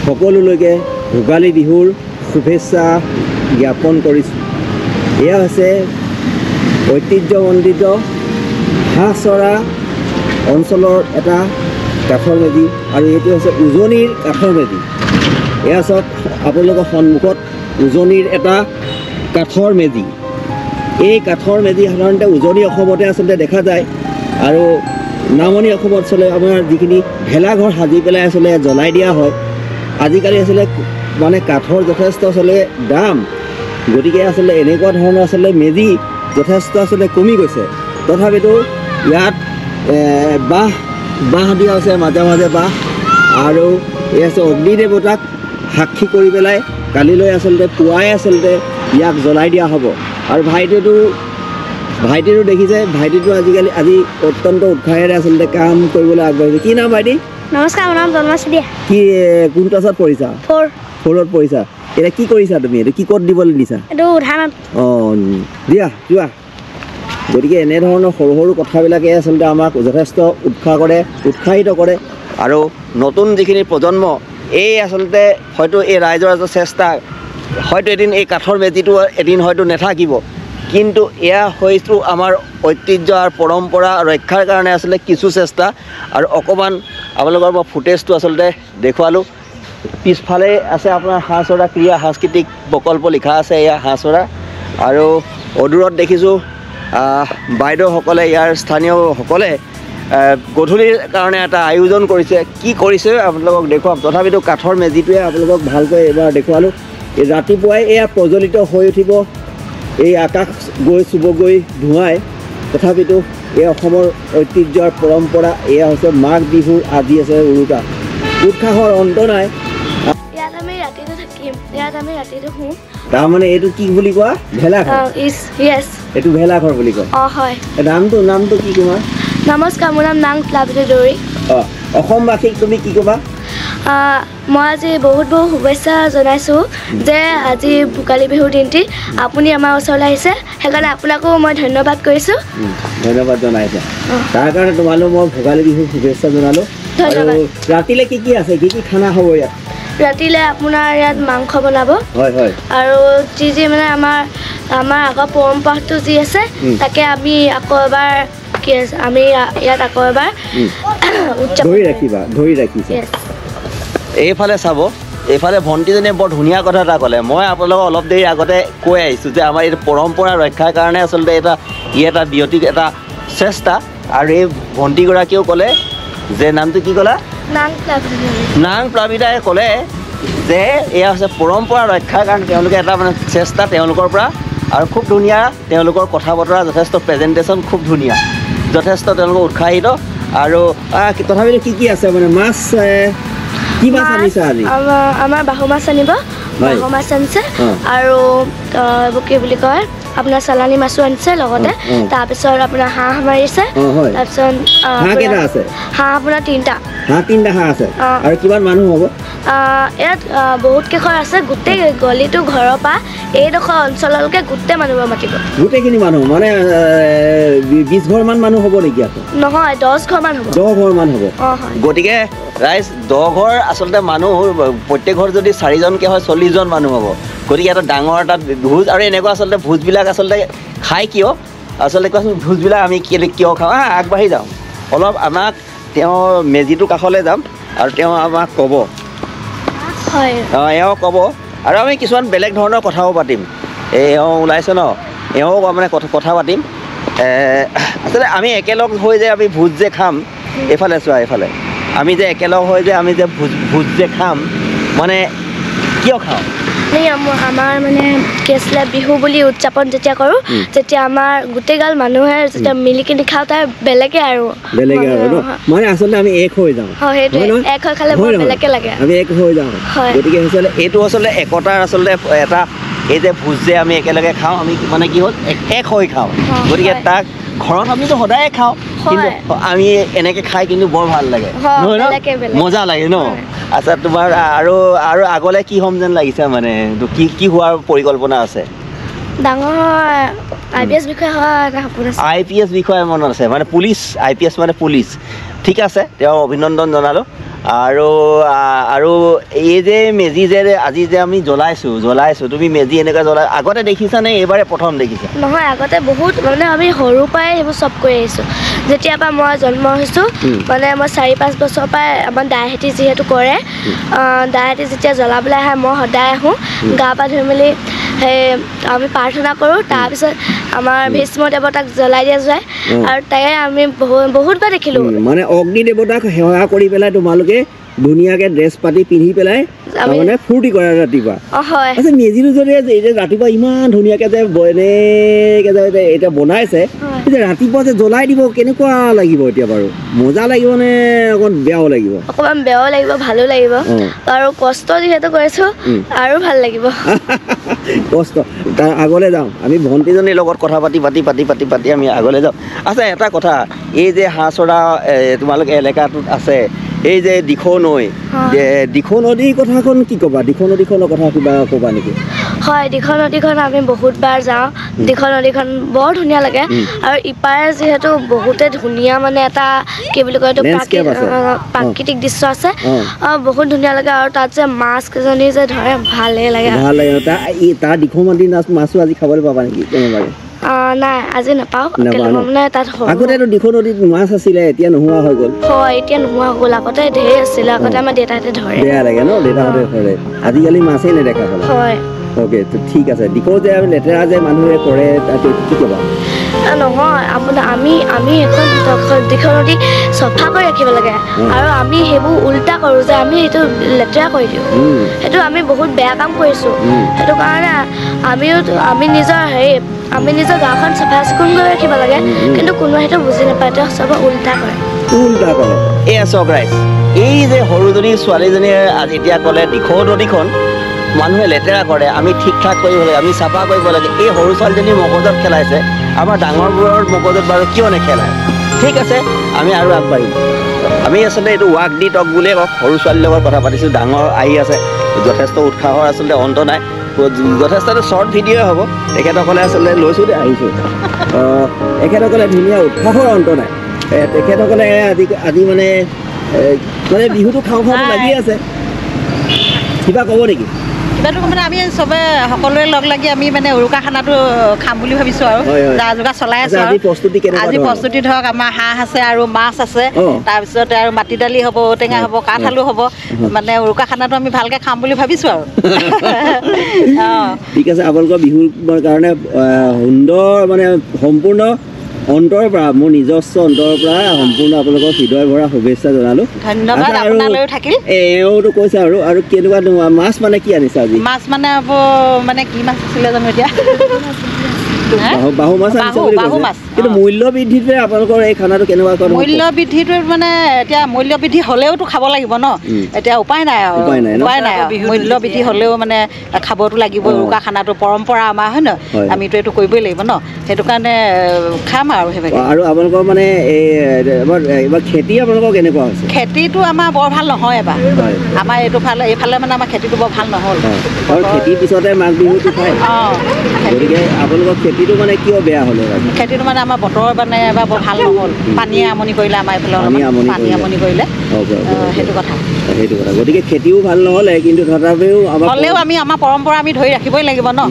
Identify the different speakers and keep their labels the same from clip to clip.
Speaker 1: সকলোলৈকে ভোগালী বিহুৰ শুভেচ্ছা জ্ঞাপন কৰিছোঁ। এয়া হৈছে ঐতিহ্যমণ্ডিত হাঁহচৰা অঞ্চলৰ এটা কাঠৰ মেজি আৰু এইটো হৈছে উজনিৰ কাঠৰ মেজি। এয়া চাওক আপোনালোকৰ সন্মুখত উজনিৰ এটা কাঠৰ মেজি। এই কাঠৰ মেজি সাধাৰণতে উজনি অসমতে আচলতে দেখা যায় আৰু নামনি অসমত আচলতে আমাৰ যিখিনি ভেলাঘৰ সাজি পেলাই আচলতে জ্বলাই দিয়া হয়। আজিকালি আচলতে মানে কাঠৰ যথেষ্ট আচলতে দাম, গতিকে আচলতে এনেকুৱা ধৰণৰ আচলতে মেজি যথেষ্ট আচলতে কমি গৈছে। তথাপিতো ইয়াত বাঁহ দিয়া হৈছে, মাজে মাজে বাঁহ, আৰু এই আছে অগ্নি দেৱতাক সাক্ষী কৰি পেলাই কালিলৈ আচলতে পুৱাই আচলতে ইয়াক জ্বলাই দিয়া হ'ব। আৰু ভাইটিটো দেখিছে, ভাইটিটো আজি অত্যন্ত উৎসাহেৰে আচলতে কাম কৰিবলৈ আগবাঢ়িছে। কি নাম ভাইটি?
Speaker 2: নমস্কাৰ, মোৰ নাম জন্মাশ্ৰী দিয়া।
Speaker 1: কি কোন ক্লাছত পঢ়িছা? 4ত পঢ়িছা। এতিয়া কি কৰিছা তুমি? এইটো কি ক'ত দিবলৈ দিছা?
Speaker 2: এইটো উদাহৰণ।
Speaker 1: অঁ, দিয়া যোৱা। গতিকে এনেধৰণৰ সৰু সৰু কথাবিলাকে আচলতে আমাক যথেষ্ট উৎসাহিত কৰে আৰু নতুন যিখিনি প্ৰজন্ম এই আচলতে হয়তো এই ৰাইজৰ এটা চেষ্টা, হয়তো এদিন এই কাঠৰ মেজিটো এদিন হয়তো নাথাকিব, কিন্তু এয়া হয়তো আমাৰ ঐতিহ্য আৰু পৰম্পৰা ৰক্ষাৰ কাৰণে আচলতে কিছু চেষ্টা। আৰু অকণমান আপোনালোকৰ মই ফুটেজটো আচলতে দেখুৱালোঁ। পিছফালে আছে আপোনাৰ হাঁহচৰা ক্ৰীড়া সাংস্কৃতিক প্ৰকল্প লিখা আছে, এয়া হাঁহচৰা। আৰু অদূৰত দেখিছোঁ বাইদেউসকলে, ইয়াৰ স্থানীয়সকলে গধূলিৰ কাৰণে এটা আয়োজন কৰিছে। কি কৰিছে আপোনালোকক দেখুৱাম, তথাপিতো কাঠৰ মেজিটোৱে আপোনালোকক ভালকৈ এবাৰ দেখুৱালোঁ। এই ৰাতিপুৱাই এয়া প্ৰজ্বলিত হৈ উঠিব, এই আকাশ চুবগৈ ধোঁৱাই। তথাপিতো এই অসমৰ ঐতিহ্যৰ পৰম্পৰা, এয়া হৈছে মাঘ বিহুৰ আজি আছে উৰুকা। উৎসাহৰ অন্ত নাই।
Speaker 2: ইয়াত আমি ৰাতিটো থাকিম, ইয়াত আমি ৰাতিটো শুম।
Speaker 1: তাৰমানে এইটো কি বুলি কোৱা? ভেলাঘৰ। এইটো ভেলাঘৰ বুলি কয়।
Speaker 2: অঁ হয়।
Speaker 1: নামটো কি তোমাৰ?
Speaker 2: নমস্কাৰ, মোৰ নাম নাং প্লাবিত দৌৰী।
Speaker 1: অঁ, অসমবাসীক তুমি কি ক'বা?
Speaker 2: মই আজি বহুত শুভেচ্ছা জনাইছোঁ যে আজি ভোগালী বিহুৰ দিনটি আপুনি আমাৰ ওচৰলৈ আহিছে, সেইকাৰণে আপোনাকো মই ধন্যবাদ কৰিছোঁ।
Speaker 1: ধন্যবাদ জনাইছে, তাৰ কাৰণে তোমালৈ মই ভোগালী বিহুৰ শুভেচ্ছা জনালোঁ।
Speaker 2: ধন্যবাদ।
Speaker 1: ৰাতিলৈ কি আছে, কি খানা হ'ব ইয়াত?
Speaker 2: ৰাতিলৈ আপোনাৰ ইয়াত মাংস বনাব। হয়। আৰু যি মানে আমাৰ আগৰ পৰম্পৰাটো যি আছে তাকে আমি আকৌ এবাৰ ইয়াত আকৌ এবাৰ ধৰি ৰাখিছে।
Speaker 1: এইফালে চাব, এইফালে ভণ্টিজনীয়ে বৰ ধুনীয়া কথা এটা ক'লে। মই আপোনালোকক অলপ দেৰি আগতে কৈ আহিছোঁ যে আমাৰ এই পৰম্পৰা ৰক্ষাৰ কাৰণে আচলতে এটা ব্যতিক এটা চেষ্টা। আৰু এই ভণ্টিগৰাকীয়েও ক'লে যে, নামটো কি ক'লা? নাং প্লাবিতাই ক'লে যে এয়া হৈছে পৰম্পৰা ৰক্ষাৰ কাৰণে তেওঁলোকে এটা মানে চেষ্টা তেওঁলোকৰ পৰা। আৰু খুব ধুনীয়া তেওঁলোকৰ কথা বতৰা, যথেষ্ট প্ৰেজেণ্টেশ্যন খুব ধুনীয়া, যথেষ্ট তেওঁলোকৰ উৎসাহিত। আৰু তথাপিতো কি আছে মানে মাছ, কি মাছ আনিছা আজি?
Speaker 2: আমাৰ বাহু মাছ আনিব, বাহু মাছ আনিছে। আৰু এইবোৰ কি বুলি কয়, আপোনাৰ চালানী মাছো আনিছে লগতে। তাৰপিছত আপোনাৰ হাঁহ মাৰিছে। তাৰপিছত হাঁহ আপোনাৰ 3টা। হাঁহ আছে। আৰু কিমান মানুহ হ'ব? ইয়াত বহুত কেইঘৰ আছে, গোটেই গলিটো ঘৰৰ পৰা এইডোখৰ অঞ্চললৈকে গোটেই মানুহবোৰ মাতিব।
Speaker 1: গোটেইখিনি মানুহ মানে 20 ঘৰমান মানুহ হ'ব নেকি?
Speaker 2: নহয়, 10 ঘৰমান হ'ব।
Speaker 1: 10 ঘৰমান হ'ব।
Speaker 2: গতিকে
Speaker 1: ৰাইজ 10 ঘৰ আচলতে মানুহ, প্ৰত্যেক ঘৰ যদি 4জনকৈ হয় 40জন মানুহ হ'ব। গতিকে এটা ডাঙৰ এটা ভোজ। আৰু এনেকুৱা আচলতে ভোজবিলাক আচলতে খাই কিয়, আচলতে কোৱাচোন, ভোজবিলাক আমি কিয় খাওঁ? আগবাঢ়ি যাওঁ অলপ, আমাক তেওঁ মেজিটোৰ কাষলৈ যাম আৰু তেওঁ আমাক ক'ব। এওঁ ক'ব আৰু আমি কিছুমান বেলেগ ধৰণৰ কথাও পাতিম। এওঁ ওলাইছে ন, এওঁ মানে কথা পাতিম। আচলতে আমি একেলগ হৈ যে আমি ভোজ যে খাম, এইফালে চোৱা, এইফালে আমি যে একেলগ হৈ যে আমি যে ভোজ যে খাম, মানে কিয় খাওঁ?
Speaker 2: আমাৰ মানে কি আছিলে, বিহু বুলি উদযাপন যেতিয়া কৰোঁ, তেতিয়া আমাৰ গোটেইগাল মানুহে যেতিয়া মিলি কিনি খাওঁ, তাৰ বেলেগে আৰু মানে আচলতে আমি এক হৈ যাওঁ। এক হৈ খালে বেলেগে লাগে, আমি এক হৈ যাওঁ। গতিকে এইটো আচলতে একতাৰ আচলতে এটা, এই যে ভোজ যে আমি একেলগে খাওঁ, আমি মানে কি হ'ল এক হৈ খাওঁ। গতিকে তাক ঘৰত আমিতো সদায়ে খাওঁ, কিন্তু আমি এনেকে খাই কিন্তু বৰ ভাল লাগে, মজা লাগে ন? আচ্ছা, তোমাৰ আৰু আগলৈ কি হ'ম যেন লাগিছে, মানে কি হোৱাৰ পৰিকল্পনা আছে? ডাঙৰ IPS বিষয়া হোৱাৰ এটা সপোন আছে।
Speaker 1: IPS বিষয়া মনত আছে, মানে পুলিচ, IPS মানে পুলিচ। ঠিক আছে, তেওঁ অভিনন্দন জনালোঁ। আৰু আৰু এই যে মেজি যে আজি যে আমি জ্বলাইছোঁ তুমি মেজি এনেকুৱা জ্বলাই আগতে দেখিছানে এইবাৰে প্ৰথম দেখিছা
Speaker 2: নহয় আগতে বহুত মানে আমি সৰুৰ পৰাই সেইবোৰ চব কৰি আহিছোঁ যেতিয়াৰ পৰা মই জন্ম হৈছোঁ মানে মই 4-5 বছৰৰ পৰাই আমাৰ দাইহেঁতি যিহেতু কৰে দাইহেঁতি যেতিয়া জ্বলাবলৈ আহে মই সদায় আহোঁ গা পা ধুই মেলি সেই আমি প্ৰাৰ্থনা কৰোঁ তাৰপিছত আমাৰ ভীষ্ম দেৱতাক জ্বলাই দিয়া যায় আৰু তাকে আমি বহুতবাৰ দেখিলোঁ
Speaker 1: মানে অগ্নি দেৱতাক সেৱা কৰি পেলাই তোমালোকে ধুনীয়াকৈ ড্ৰেছ পাতি পিন্ধি পেলাই মানে ফূৰ্তি কৰা ৰাতিপুৱা
Speaker 2: হয়
Speaker 1: আচ্ছা মেজিটো যদি এতিয়া ৰাতিপুৱা ইমান ধুনীয়াকৈ যে এনেকৈ যে এতিয়া বনাইছে এতিয়া ৰাতিপুৱা যে জ্বলাই দিব কেনেকুৱা লাগিব এতিয়া বাৰু মজা লাগিবনে অকণ বেয়াও লাগিব
Speaker 2: অকণমান বেয়াও লাগিব ভালো লাগিব আৰু কষ্ট যিহেতু কৰিছোঁ আৰু ভাল লাগিব
Speaker 1: কষ্ট তাৰ আগলৈ যাওঁ আমি ভণ্টিজনীৰ লগত কথা পাতি আমি আগলৈ যাওঁ আচ্ছা এটা কথা এই যে হাঁহ চৰা তোমালোক এলেকাটোত আছে এই যে দিখৌ নৈ দিখৌ নদীৰ কথাখন কি ক'বা দিখৌ নদীখনৰ কথা কিবা ক'বা নেকি
Speaker 2: হয় দিখৌ নদীখন আমি বহুতবাৰ যাওঁ দিখৌ নদীখন বৰ ধুনীয়া লাগে আৰু ইপাৰে যিহেতু বহুতে ধুনীয়া মানে এটা কি বুলি কয় এইটো প্ৰাকৃতিক দৃশ্য আছে বহুত ধুনীয়া লাগে আৰু তাত যে মাছ কেইজনী যে ধৰে ভালেই লাগে
Speaker 1: তাৰ দিখৌ নদীৰ মাছো আজি খাবলৈ পাবা নেকি কেনেবাৰে
Speaker 2: নাই আজি নাপাওঁ মানে তাত
Speaker 1: আগতেতো দিখৌ নদীত মাছ আছিলে এতিয়া নোহোৱা হৈ গ'ল
Speaker 2: হয় এতিয়া নোহোৱা হৈ গ'ল আগতে ঢেৰ আছিলে আগতে আমাৰ দেউতাহঁতে ধৰে
Speaker 1: বেয়া লাগে ন দেউতাহঁতে ধৰে আজিকালি মাছেই নেদেখা হ'ল
Speaker 2: হয়
Speaker 1: অ'কে ঠিক আছে দিখৌ যে লেতেৰা যে মানুহে কৰে তাত কি ক'বা
Speaker 2: নহয় আপোনাৰ আমি এখন দিখৌ নদী চফা কৰি ৰাখিব লাগে আৰু আমি সেইবোৰ উল্টা কৰোঁ যে আমি সেইটো লেতেৰা কৰি দিওঁ সেইটো আমি বহুত বেয়া কাম কৰিছোঁ সেইটো কাৰণে আমি নিজৰ গাঁওখন চাফা চিকুণ কৰি ৰাখিব লাগে কিন্তু কোনোৱে সেইটো বুজি নাপায় তেওঁ চব উল্টা কৰে
Speaker 1: এই আছক ৰাইজ এই যে সৰুজনী ছোৱালীজনীয়ে আজি এতিয়া ক'লে দিখৌ নদীখন মানুহে লেতেৰা কৰে আমি ঠিক ঠাক কৰিব লাগে আমি চাফা কৰিব লাগে এই সৰু ছোৱালীজনীৰ মগজত খেলাইছে আমাৰ ডাঙৰবোৰৰ মগজত বাৰু কিয় নেখেলায় ঠিক আছে আমি আৰু আগবাঢ়িম আমি আচলতে এইটো ৱাক দি টক বুলিয়ে কওক সৰু ছোৱালীৰ লগত কথা পাতিছোঁ ডাঙৰ আহি আছে যথেষ্ট উৎসাহৰ আচলতে অন্ত নাই যথেষ্ট শ্বৰ্ট ভিডিঅ'ই হ'ব তেখেতসকলে আচলতে লৈছোঁ দে আহিছোঁ তেখেতসকলে ধুনীয়া উৎসাহৰ অন্ত নাই তেখেতসকলে আজি মানে বিহুটো খাওঁ লাগি আছে কিবা ক'ব নেকি
Speaker 3: কিবাটো মানে আমি চবে সকলোৱে লগ লাগি আমি মানে উৰুকা খানাটো খাম বুলি ভাবিছোঁ আৰু যা যোগাৰ চলাই আছোঁ আজি প্ৰস্তুতি ধৰক আমাৰ হাঁহ আছে আৰু মাছ আছে তাৰপিছতে আৰু মাটি দালি হ'ব ঔটেঙা হ'ব কাঠ আলু হ'ব মানে উৰুকা খানাটো আমি ভালকৈ খাম বুলি ভাবিছোঁ আৰু
Speaker 1: ঠিক আছে আপোনালোকৰ বিহুৰ কাৰণে সুন্দৰ মানে সম্পূৰ্ণ অন্তৰৰ পৰা মোৰ নিজস্ব অন্তৰৰ পৰা সম্পূৰ্ণ আপোনালোকৰ হৃদয় ভৰা শুভেচ্ছা জনালোঁ
Speaker 3: ধন্যবাদ আপোনালৈও থাকিল
Speaker 1: এওঁতো কৈছে আৰু কেনেকুৱা মাছ মানে কি আনিছে আজি
Speaker 3: মাছ মানে মানে কি মাছ আছিলে জানো এতিয়া
Speaker 1: বাহু মাছ কিন্তু মূল্য বৃদ্ধিটোৱে আপোনালোকৰ এই খানাটো কেনেকুৱা কৰে
Speaker 3: মূল্য বৃদ্ধিটোৱে মানে এতিয়া মূল্য বৃদ্ধি হ'লেওতো খাব লাগিব ন এতিয়া উপায় নাই আৰু মূল্য বৃদ্ধি হ'লেও মানে খাবতো লাগিব উৰুকা খানাটো পৰম্পৰা আমাৰ হয় নহয় আমিতো এইটো কৰিবই লাগিব ন সেইটো কাৰণে খাম আৰু সেইভাগে
Speaker 1: আৰু আপোনালোকৰ মানে এইবাৰ খেতি আপোনালোকৰ কেনেকুৱা হৈছে
Speaker 3: খেতিটো আমাৰ বৰ ভাল নহয় এবাৰ আমাৰ এইফালে মানে আমাৰ খেতিটো বৰ ভাল নহ'ল
Speaker 1: আৰু খেতিৰ পিছতে মাঘ বিহুটো খায় গতিকে আপোনালোকৰ খেতিটো মানে কিয় বেয়া হ'লে
Speaker 3: খেতিটো মানে আমাৰ বতৰ মানে এবাৰ বৰ ভাল নহ'ল পানীয়ে আমনি কৰিলে আমাৰ এইফালে পানী আমনি কৰিলে সেইটো কথা
Speaker 1: গতিকে খেতিও ভাল নহ'লে কিন্তু তথাপিও
Speaker 3: হ'লেও আমি আমাৰ পৰম্পৰা আমি ধৰি ৰাখিবই লাগিব ন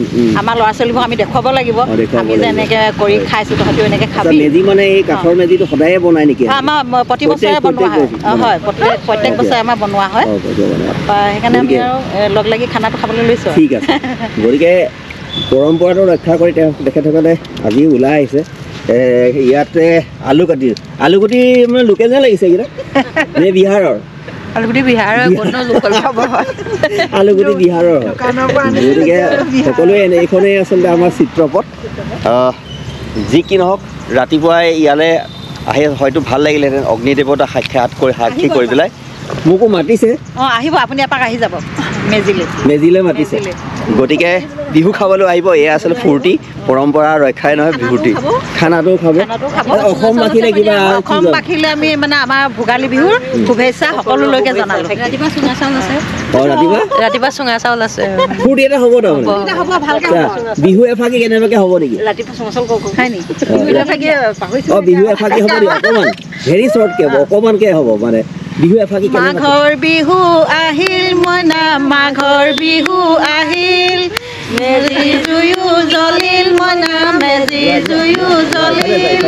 Speaker 3: আমাৰ ল'ৰা ছোৱালীবোৰক আমি দেখুৱাব লাগিব আমি যে এনেকৈ কৰি খাইছোঁ তহঁতিও এনেকৈ খাবি
Speaker 1: মেজি মানে এই কাঠৰ মেজিটো সদায়ে বনাই নেকি
Speaker 3: আমাৰ প্ৰতি বছৰে বনোৱা হয় হয় প্ৰত্যেক বছৰে আমাৰ বনোৱা হয় সেইকাৰণে আমি আৰু লগ লাগি খানাটো খাবলৈ লৈছোঁ
Speaker 1: ঠিক আছে গতিকে পৰম্পৰাটো ৰক্ষা কৰি তেখেতসকলে আজি ওলাই আহিছে ইয়াতে আলুগুটি মানে লোকেল যেন লাগিছে এইকেইটা নে বিহাৰৰ
Speaker 3: আলুগুটি বিহাৰৰ
Speaker 1: আলুগুটি বিহাৰৰ গতিকে সকলোৱে এইখনেই আচলতে আমাৰ চিত্ৰপট যি কি নহওক ৰাতিপুৱাই ইয়ালৈ আহি হয়তো ভাল লাগিলেহেঁতেন অগ্নিদেৱতা সাক্ষী কৰি পেলাই মোকো মাতিছে
Speaker 3: আহিব আপুনি এপাক আহি যাব
Speaker 1: মেজিলৈ মাতিছে গতিকে বিহু খাবলৈ আহিব এয়া আচলতে ফূৰ্তি পৰম্পৰা ৰক্ষাই নহয় বিহুটি খানাটো খাব অসমবাসীলে কিবা
Speaker 3: অসমবাসীলে আমি মানে আমাৰ ভোগালী বিহুৰ শুভেচ্ছা সকলোলৈকে জনালোঁ ৰাতিপুৱা চুঙা চাউল আছে ৰাতিপুৱা চুঙা চাউল আছে
Speaker 1: ফূৰ্তি এটা হ'ব তাৰমানে বিহু এফাকি কেনেবাকৈ হ'ব নেকি
Speaker 3: ৰাতিপুৱা চুঙা চাউল খাই নি
Speaker 1: বিহু এফাকি হ'ব নেকি অকণমান ভেৰি শ্বৰ্টকৈ হ'ব অকণমানকৈ হ'ব মানে বিহু এফাকি
Speaker 3: মাঘৰ বিহু আহিল মইনা মাঘৰ বিহু আহিল মেজি জুয়ো জ্বলিল মইনা মেজি জুয়ো জ্বলিল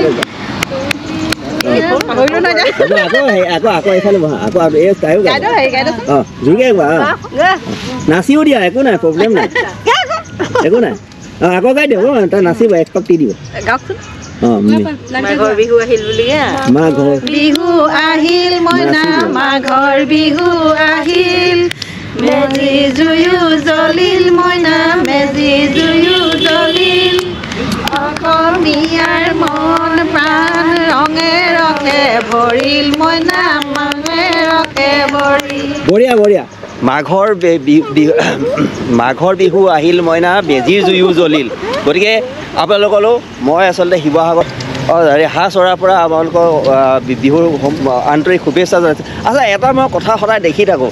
Speaker 1: নাচিও দিয়া একো নাই প্ৰব্লেম নাই একো নাই আকৌ গাই দিয়ক তাই নাচিব এক পাক দি দিব
Speaker 3: মাঘৰ বিহু আহিল বুলি
Speaker 1: মাঘৰ
Speaker 3: বিহু আহিল মইনা মাঘৰ বিহু আহিল মেজি জুয়ো জ্বলিল মইনা মেজি জুয়ো জ্বলিল অসমীয়াৰ মন প্ৰাণ ৰঙে ৰঙে ভৰিল মইনা মনে ৰঙে ভৰিল
Speaker 1: বঢ়িয়া বঢ়িয়া মাঘৰ বিহু আহিল মইনা মেজিৰ জুয়ো জ্বলিল গতিকে আপোনালোকলৈ মই আচলতে শিৱসাগৰ হাঁহ চৰাৰ পৰা আপোনালোকৰ বিহুৰ আন্তৰিক শুভেচ্ছা জনাইছোঁ আচ্ছা এটা মই কথা সদায় দেখি থাকোঁ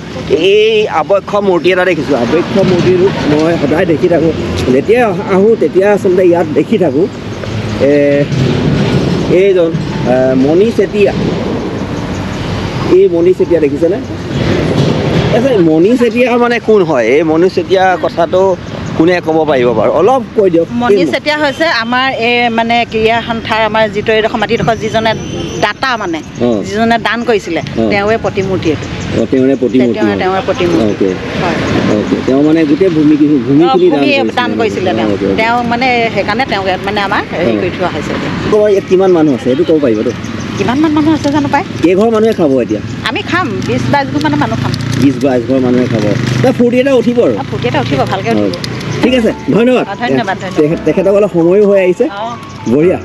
Speaker 1: এই আৱক্ষ মূৰ্তি এটা দেখিছোঁ আৱক্ষ মূৰ্তিটো মই সদায় দেখি থাকোঁ যেতিয়া আহোঁ তেতিয়া আচলতে ইয়াত দেখি থাকোঁ এইজন মণি চেতিয়া এই মণি চেতিয়া দেখিছেনে আচ্ছা মণি চেতিয়া মানে কোন হয় এই মণি চেতিয়া কথাটো কোনে ক'ব পাৰিব বাৰু অলপ কৈ দিয়ক
Speaker 3: মণি চেতিয়া হৈছে আমাৰ এই মানে ক্ৰীড়া সন্থাৰ আমাৰ যিটো এইডোখৰ মাটিডোখৰ যিজনে দাতা মানে যিজনে দান কৰিছিলে তেওঁৱে প্ৰতিমূৰ্তি এইটো
Speaker 1: তেওঁ মানে গোটেই ভূমি
Speaker 3: দান কৰিছিলে তেওঁ মানে সেইকাৰণে তেওঁক মানে আমাৰ হেৰি কৰি থোৱা হৈছে
Speaker 1: ইয়াত কিমান মানুহ আছে এইটো ক'ব পাৰিবতো
Speaker 3: কিমানমান মানুহ আছে জানো পাই
Speaker 1: কেইঘৰ মানুহে খাব এতিয়া
Speaker 3: আমি খাম 20-22 ঘৰ মানে মানুহ খাম
Speaker 1: 20-22 ঘৰ মানুহে খাব ফূৰ্তি এটা উঠিব আৰু
Speaker 3: ফূৰ্তি এটা উঠিব ভালকৈ উঠিব
Speaker 1: ঠিক আছে ধন্যবাদ
Speaker 3: ধন্যবাদ
Speaker 1: তেখেতসকলৰ সময়ো হৈ আহিছে বঢ়িয়া